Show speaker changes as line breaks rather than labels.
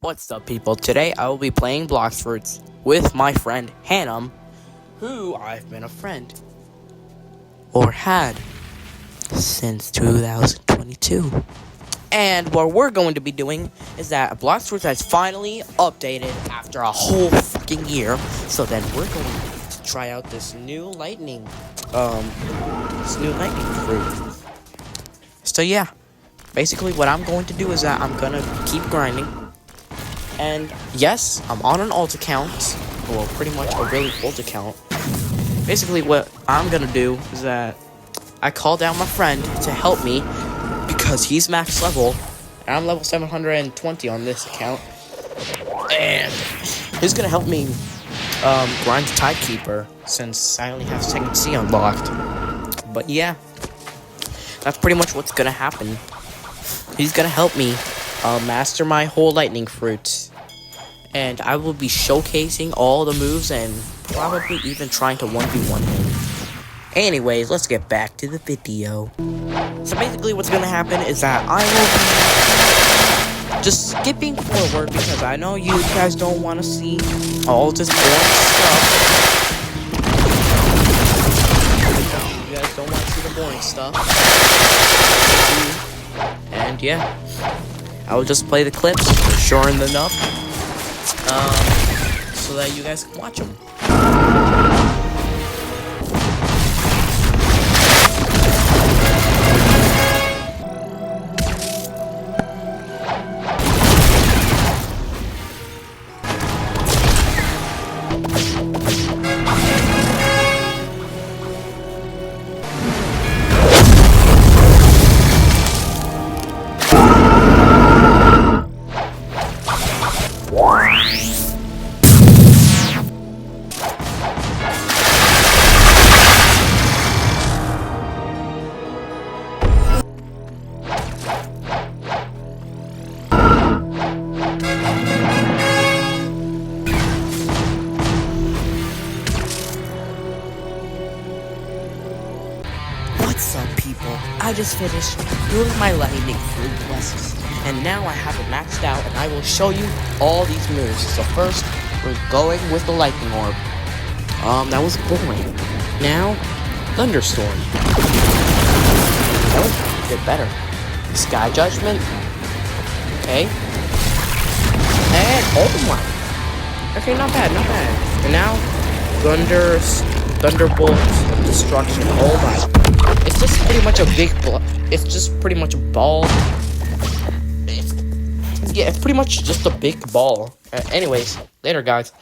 What's up, people? Today I will be playing Blox Fruits with my friend Hannum, who I've been a friend or had since 2022. And what we're going to be doing is that Blox Fruits has finally updated after a whole fucking year. So then we're going to try out this new lightning fruit. So yeah, basically what I'm going to do is that I'm gonna keep grinding. And yes, I'm on an alt account. Well, pretty much a really old account. Basically, what I'm gonna do is that I call down my friend to help me because he's max level, and I'm level 720 on this account. And he's gonna help me grind the Tidekeeper since I only have second C unlocked. But yeah, that's pretty much what's gonna happen. He's gonna help me master my whole lightning fruit, and I will be showcasing all the moves and probably even trying to 1v1 him. Anyways, let's get back to the video. So basically what's gonna happen is that I will be just skipping forward because I know you guys don't want to see all this boring stuff. You guys don't want to see the boring stuff. And yeah, I will just play the clips, sure enough, so that you guys can watch them. What's up, people? I just finished doing my lightning fruit quests, and now I have it maxed out, and I will show you all these moves. So first, we're going with the lightning orb. That was boring. Now, thunderstorm. Oh, get better. Sky judgment. Okay. And oh my. Okay, not bad, not bad. And now, thunderbolt of destruction. Oh my. It's just pretty much a big it's just pretty much a ball. It's pretty much just a big ball. Anyways, later guys.